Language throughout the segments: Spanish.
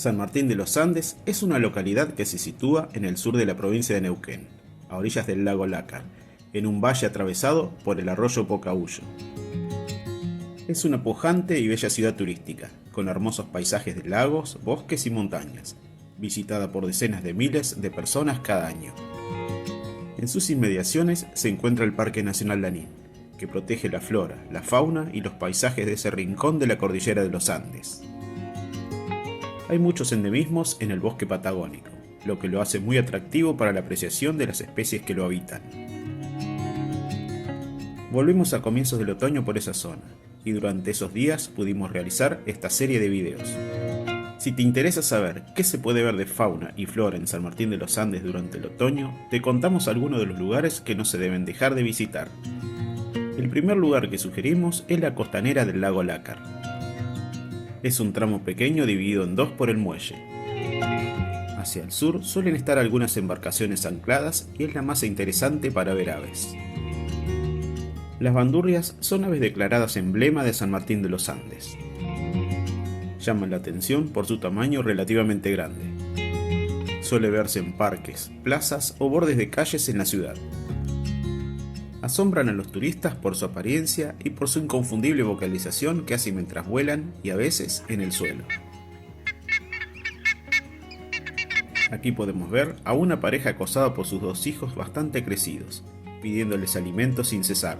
San Martín de los Andes es una localidad que se sitúa en el sur de la provincia de Neuquén, a orillas del lago Lácar, en un valle atravesado por el arroyo Pocahuyo. Es una pujante y bella ciudad turística, con hermosos paisajes de lagos, bosques y montañas, visitada por decenas de miles de personas cada año. En sus inmediaciones se encuentra el Parque Nacional Lanín, que protege la flora, la fauna y los paisajes de ese rincón de la cordillera de los Andes. Hay muchos endemismos en el bosque patagónico, lo que lo hace muy atractivo para la apreciación de las especies que lo habitan. Volvimos a comienzos del otoño por esa zona, y durante esos días pudimos realizar esta serie de videos. Si te interesa saber qué se puede ver de fauna y flora en San Martín de los Andes durante el otoño, te contamos algunos de los lugares que no se deben dejar de visitar. El primer lugar que sugerimos es la costanera del lago Lácar. Es un tramo pequeño dividido en dos por el muelle. Hacia el sur suelen estar algunas embarcaciones ancladas y es la más interesante para ver aves. Las bandurrias son aves declaradas emblema de San Martín de los Andes. Llaman la atención por su tamaño relativamente grande. Suele verse en parques, plazas o bordes de calles en la ciudad. Asombran a los turistas por su apariencia y por su inconfundible vocalización que hacen mientras vuelan y a veces en el suelo. Aquí podemos ver a una pareja acosada por sus dos hijos bastante crecidos, pidiéndoles alimento sin cesar.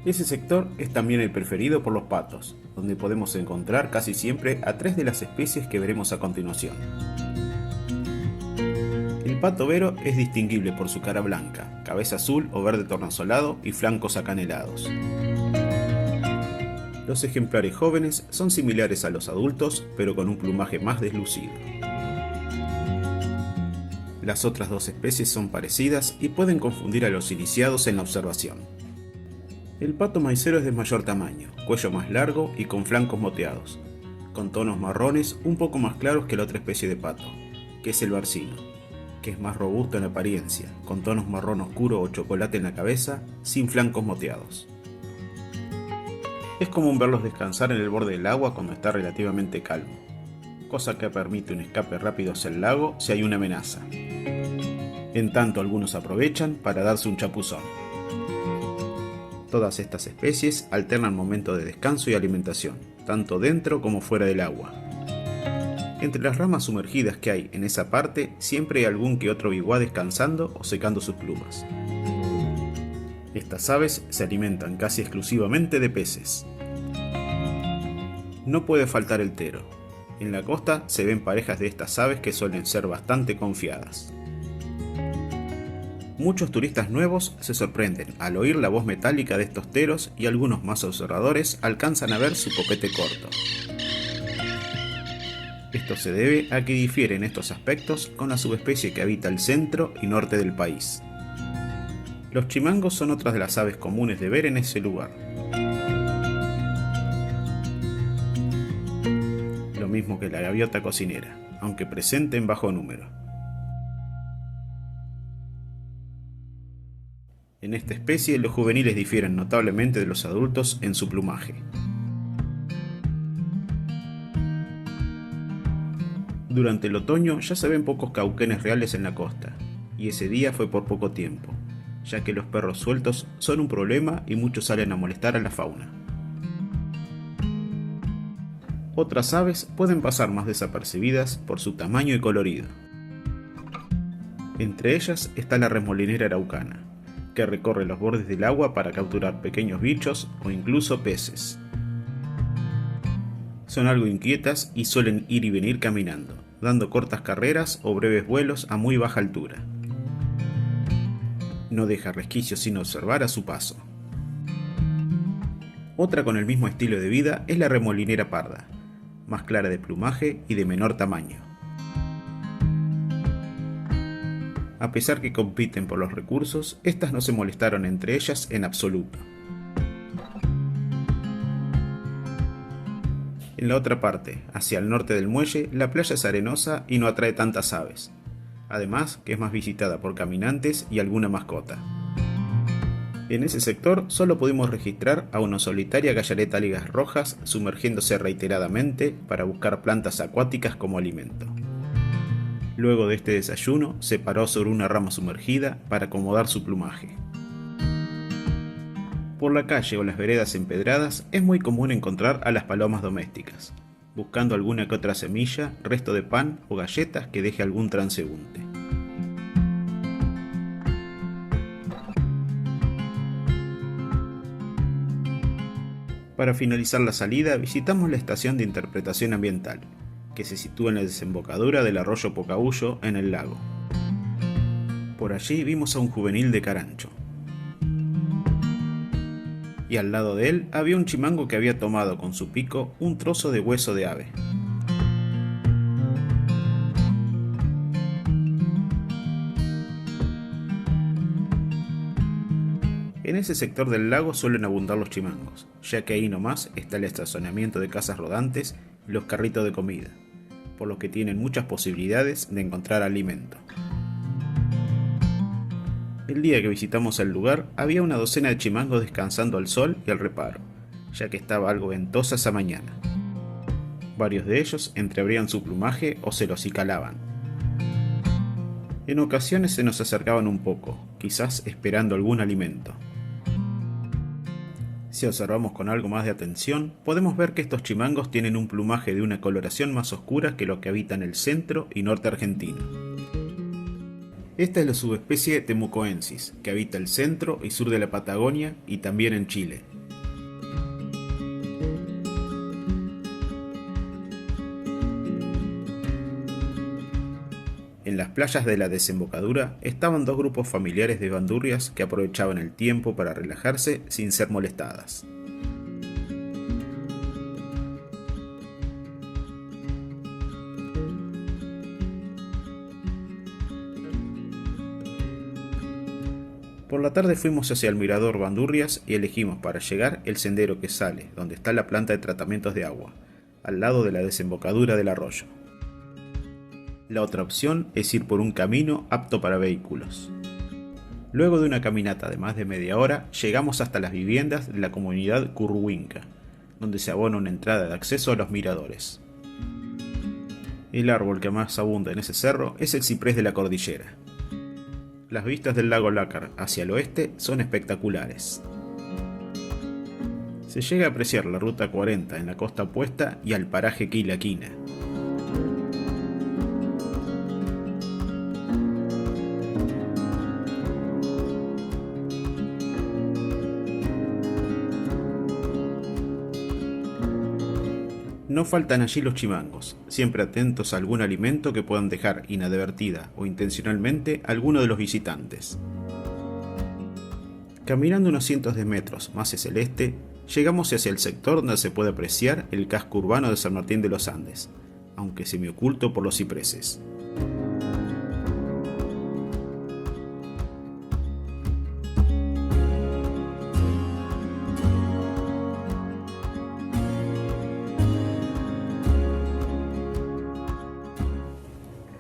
Ese sector es también el preferido por los patos, donde podemos encontrar casi siempre a 3 de las especies que veremos a continuación. El pato vero es distinguible por su cara blanca, cabeza azul o verde tornasolado y flancos acanelados. Los ejemplares jóvenes son similares a los adultos, pero con un plumaje más deslucido. Las otras dos especies son parecidas y pueden confundir a los iniciados en la observación. El pato maicero es de mayor tamaño, cuello más largo y con flancos moteados, con tonos marrones un poco más claros que la otra especie de pato, que es el barcino, que es más robusto en apariencia, con tonos marrón oscuro o chocolate en la cabeza, sin flancos moteados. Es común verlos descansar en el borde del agua cuando está relativamente calmo, cosa que permite un escape rápido hacia el lago si hay una amenaza. En tanto, algunos aprovechan para darse un chapuzón. Todas estas especies alternan momentos de descanso y alimentación, tanto dentro como fuera del agua. Entre las ramas sumergidas que hay en esa parte, siempre hay algún que otro biwá descansando o secando sus plumas. Estas aves se alimentan casi exclusivamente de peces. No puede faltar el tero. En la costa se ven parejas de estas aves que suelen ser bastante confiadas. Muchos turistas nuevos se sorprenden al oír la voz metálica de estos teros y algunos más observadores alcanzan a ver su copete corto. Esto se debe a que difieren estos aspectos con la subespecie que habita el centro y norte del país. Los chimangos son otras de las aves comunes de ver en ese lugar. Lo mismo que la gaviota cocinera, aunque presente en bajo número. En esta especie, los juveniles difieren notablemente de los adultos en su plumaje. Durante el otoño ya se ven pocos cauquenes reales en la costa, y ese día fue por poco tiempo, ya que los perros sueltos son un problema y muchos salen a molestar a la fauna. Otras aves pueden pasar más desapercibidas por su tamaño y colorido. Entre ellas está la remolinera araucana, que recorre los bordes del agua para capturar pequeños bichos o incluso peces. Son algo inquietas y suelen ir y venir caminando, dando cortas carreras o breves vuelos a muy baja altura. No deja resquicios sin observar a su paso. Otra con el mismo estilo de vida es la remolinera parda, más clara de plumaje y de menor tamaño. A pesar que compiten por los recursos, estas no se molestaron entre ellas en absoluto. En la otra parte, hacia el norte del muelle, la playa es arenosa y no atrae tantas aves, además que es más visitada por caminantes y alguna mascota. En ese sector solo pudimos registrar a una solitaria gallareta ligas rojas sumergiéndose reiteradamente para buscar plantas acuáticas como alimento. Luego de este desayuno, se paró sobre una rama sumergida para acomodar su plumaje. Por la calle o las veredas empedradas es muy común encontrar a las palomas domésticas, buscando alguna que otra semilla, resto de pan o galletas que deje algún transeúnte. Para finalizar la salida, visitamos la estación de interpretación ambiental, que se sitúa en la desembocadura del arroyo Pocahuyo en el lago. Por allí vimos a un juvenil de carancho. Y al lado de él había un chimango que había tomado con su pico un trozo de hueso de ave. En ese sector del lago suelen abundar los chimangos, ya que ahí nomás está el estacionamiento de casas rodantes y los carritos de comida, por lo que tienen muchas posibilidades de encontrar alimento. El día que visitamos el lugar había una docena de chimangos descansando al sol y al reparo, ya que estaba algo ventosa esa mañana. Varios de ellos entreabrían su plumaje o se lo acicalaban. En ocasiones se nos acercaban un poco, quizás esperando algún alimento. Si observamos con algo más de atención, podemos ver que estos chimangos tienen un plumaje de una coloración más oscura que lo que habita en el centro y norte argentino. Esta es la subespecie temucoensis, que habita el centro y sur de la Patagonia y también en Chile. En las playas de la desembocadura estaban dos grupos familiares de bandurrias que aprovechaban el tiempo para relajarse sin ser molestadas. Por la tarde fuimos hacia el mirador Bandurrias y elegimos para llegar el sendero que sale, donde está la planta de tratamientos de agua, al lado de la desembocadura del arroyo. La otra opción es ir por un camino apto para vehículos. Luego de una caminata de más de media hora, llegamos hasta las viviendas de la comunidad Curruhuinca, donde se abona una entrada de acceso a los miradores. El árbol que más abunda en ese cerro es el ciprés de la cordillera. Las vistas del lago Lácar hacia el oeste son espectaculares. Se llega a apreciar la ruta 40 en la costa opuesta y al paraje Quilaquina. No faltan allí los chimangos, siempre atentos a algún alimento que puedan dejar inadvertida o intencionalmente a alguno de los visitantes. Caminando unos cientos de metros más hacia el este, llegamos hacia el sector donde se puede apreciar el casco urbano de San Martín de los Andes, aunque semioculto por los cipreses.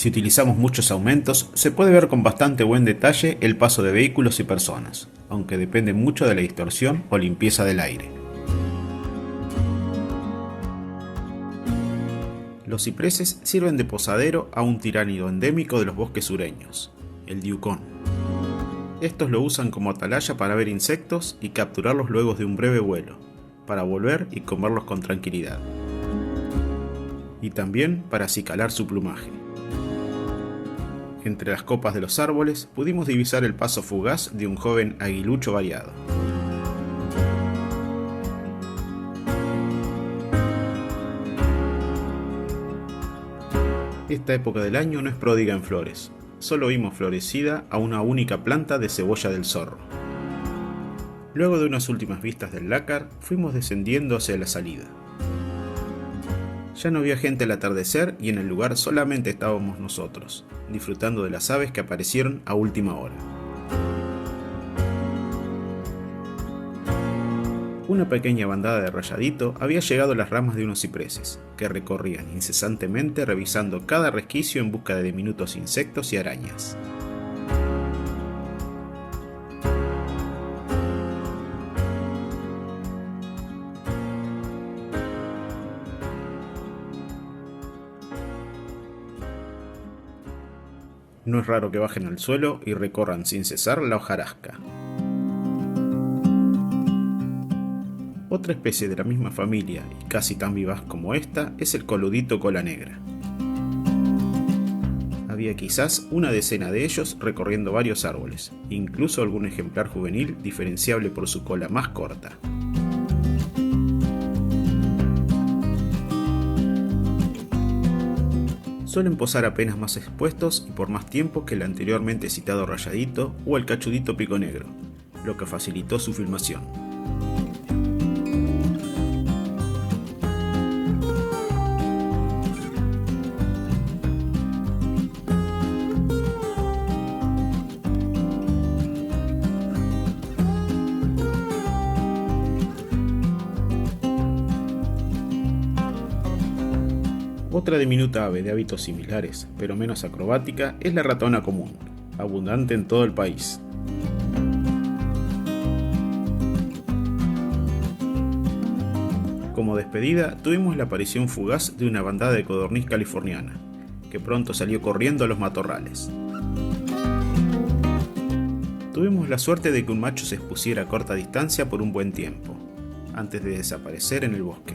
Si utilizamos muchos aumentos, se puede ver con bastante buen detalle el paso de vehículos y personas, aunque depende mucho de la distorsión o limpieza del aire. Los cipreses sirven de posadero a un tiránido endémico de los bosques sureños, el diucón. Estos lo usan como atalaya para ver insectos y capturarlos luego de un breve vuelo, para volver y comerlos con tranquilidad. Y también para acicalar su plumaje. Entre las copas de los árboles pudimos divisar el paso fugaz de un joven aguilucho variado. Esta época del año no es pródiga en flores, solo vimos florecida a una única planta de cebolla del zorro. Luego de unas últimas vistas del Lácar, fuimos descendiendo hacia la salida. Ya no había gente al atardecer y en el lugar solamente estábamos nosotros, disfrutando de las aves que aparecieron a última hora. Una pequeña bandada de rayadito había llegado a las ramas de unos cipreses, que recorrían incesantemente revisando cada resquicio en busca de diminutos insectos y arañas. No es raro que bajen al suelo y recorran sin cesar la hojarasca. Otra especie de la misma familia y casi tan vivaz como esta es el coludito cola negra. Había quizás una decena de ellos recorriendo varios árboles, incluso algún ejemplar juvenil diferenciable por su cola más corta. Suelen posar apenas más expuestos y por más tiempo que el anteriormente citado rayadito o el cachudito pico negro, lo que facilitó su filmación. Otra diminuta ave de hábitos similares, pero menos acrobática, es la ratona común, abundante en todo el país. Como despedida, tuvimos la aparición fugaz de una bandada de codorniz californiana, que pronto salió corriendo a los matorrales. Tuvimos la suerte de que un macho se expusiera a corta distancia por un buen tiempo, antes de desaparecer en el bosque.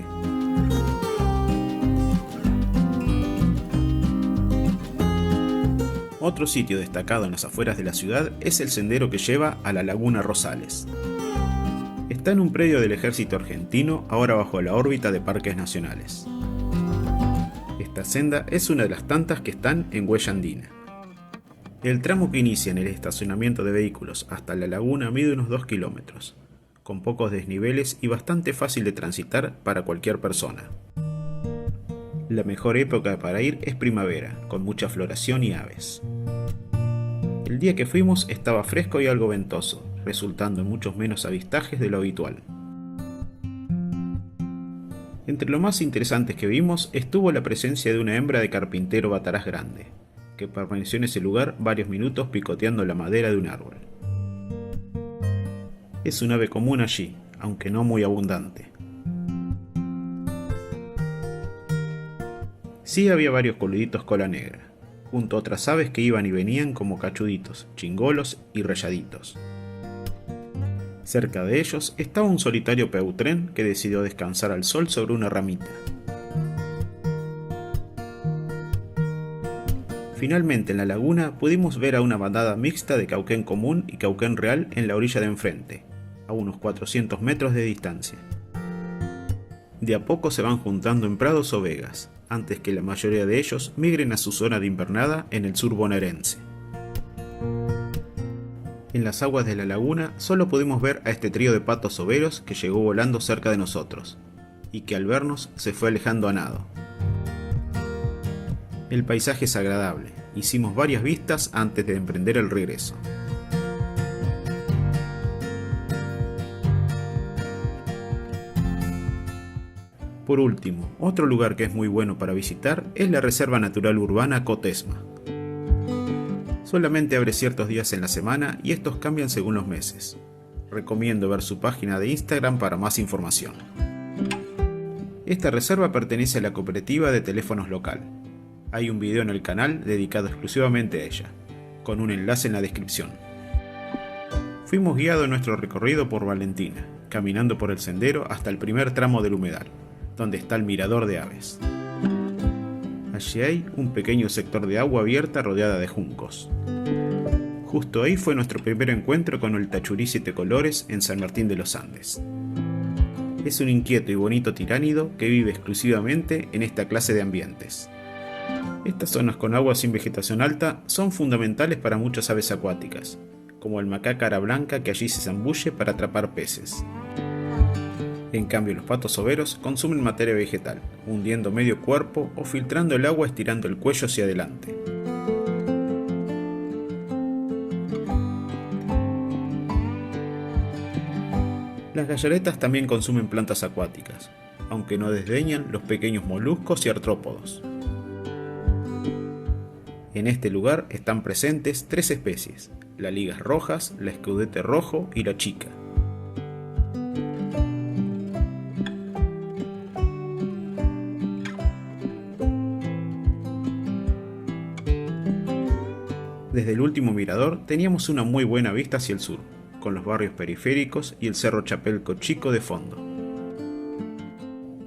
Otro sitio destacado en las afueras de la ciudad es el sendero que lleva a la Laguna Rosales. Está en un predio del ejército argentino, ahora bajo la órbita de parques nacionales. Esta senda es una de las tantas que están en Huella Andina. El tramo que inicia en el estacionamiento de vehículos hasta la laguna mide unos 2 kilómetros, con pocos desniveles y bastante fácil de transitar para cualquier persona. La mejor época para ir es primavera, con mucha floración y aves. El día que fuimos estaba fresco y algo ventoso, resultando en muchos menos avistajes de lo habitual. Entre lo más interesantes que vimos estuvo la presencia de una hembra de carpintero batarás grande, que permaneció en ese lugar varios minutos picoteando la madera de un árbol. Es un ave común allí, aunque no muy abundante. Sí había varios coluditos cola negra, junto a otras aves que iban y venían como cachuditos, chingolos y rayaditos. Cerca de ellos estaba un solitario peutrén que decidió descansar al sol sobre una ramita. Finalmente en la laguna pudimos ver a una bandada mixta de cauquén común y cauquén real en la orilla de enfrente, a unos 400 metros de distancia. De a poco se van juntando en prados o vegas, antes que la mayoría de ellos migren a su zona de invernada en el sur bonaerense. En las aguas de la laguna solo pudimos ver a este trío de patos overos que llegó volando cerca de nosotros, y que al vernos se fue alejando a nado. El paisaje es agradable, hicimos varias vistas antes de emprender el regreso. Por último, otro lugar que es muy bueno para visitar es la Reserva Natural Urbana Cotesma. Solamente abre ciertos días en la semana y estos cambian según los meses. Recomiendo ver su página de Instagram para más información. Esta reserva pertenece a la cooperativa de teléfonos local. Hay un video en el canal dedicado exclusivamente a ella, con un enlace en la descripción. Fuimos guiados en nuestro recorrido por Valentina, caminando por el sendero hasta el primer tramo del humedal, donde está el mirador de aves. Allí hay un pequeño sector de agua abierta rodeada de juncos. Justo ahí fue nuestro primer encuentro con el tachurí 7 colores en San Martín de los Andes. Es un inquieto y bonito tiránido que vive exclusivamente en esta clase de ambientes. Estas zonas con agua sin vegetación alta son fundamentales para muchas aves acuáticas, como el macaca cara blanca que allí se zambulle para atrapar peces. En cambio, los patos overos consumen materia vegetal, hundiendo medio cuerpo o filtrando el agua estirando el cuello hacia adelante. Las gallaretas también consumen plantas acuáticas, aunque no desdeñan los pequeños moluscos y artrópodos. En este lugar están presentes 3 especies, las ligas rojas, la escudete rojo y la chica. Desde el último mirador teníamos una muy buena vista hacia el sur, con los barrios periféricos y el cerro Chapelco Chico de fondo.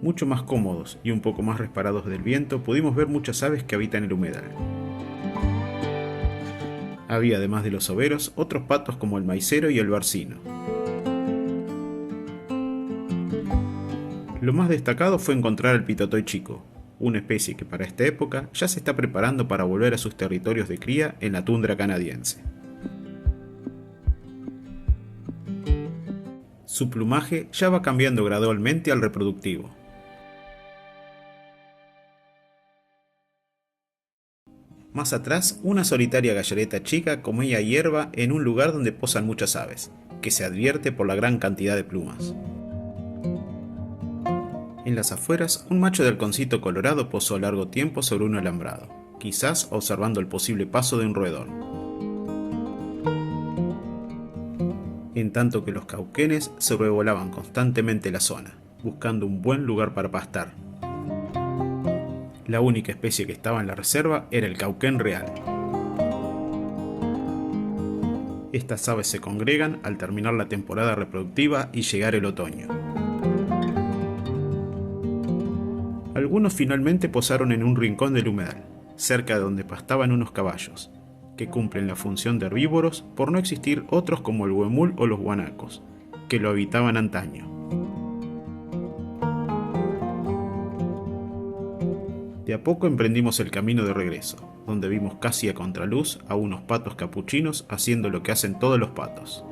Mucho más cómodos y un poco más respaldados del viento, pudimos ver muchas aves que habitan el humedal. Había, además de los overos, otros patos como el maicero y el barcino. Lo más destacado fue encontrar el pitotoy chico, una especie que para esta época ya se está preparando para volver a sus territorios de cría en la tundra canadiense. Su plumaje ya va cambiando gradualmente al reproductivo. Más atrás, una solitaria gallareta chica comía hierba en un lugar donde posan muchas aves, que se advierte por la gran cantidad de plumas. En las afueras, un macho de halconcito colorado posó largo tiempo sobre un alambrado, quizás observando el posible paso de un roedor. En tanto que los cauquenes sobrevolaban constantemente la zona, buscando un buen lugar para pastar. La única especie que estaba en la reserva era el cauquén real. Estas aves se congregan al terminar la temporada reproductiva y llegar el otoño. Algunos finalmente posaron en un rincón del humedal, cerca de donde pastaban unos caballos, que cumplen la función de herbívoros por no existir otros como el huemul o los guanacos, que lo habitaban antaño. De a poco emprendimos el camino de regreso, donde vimos casi a contraluz a unos patos capuchinos haciendo lo que hacen todos los patos.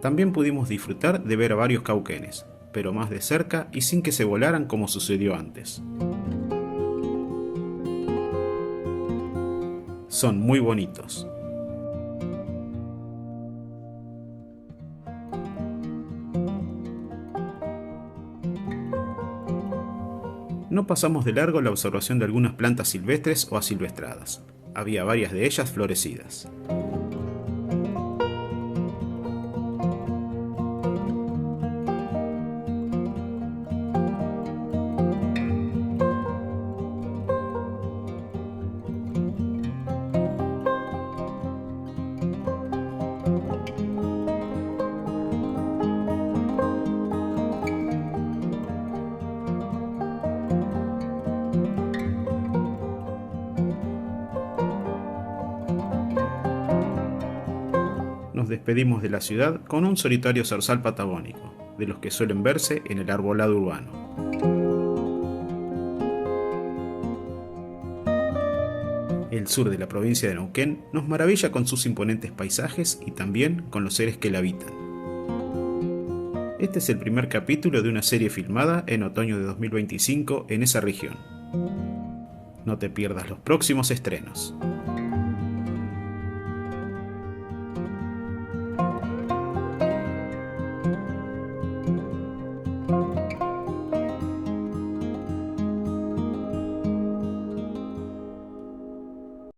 También pudimos disfrutar de ver a varios cauquenes, pero más de cerca y sin que se volaran como sucedió antes. Son muy bonitos. No pasamos de largo la observación de algunas plantas silvestres o asilvestradas. Había varias de ellas florecidas. Nos despedimos de la ciudad con un solitario zorzal patagónico, de los que suelen verse en el arbolado urbano. El sur de la provincia de Neuquén nos maravilla con sus imponentes paisajes y también con los seres que la habitan. Este es el primer capítulo de una serie filmada en otoño de 2025 en esa región. No te pierdas los próximos estrenos.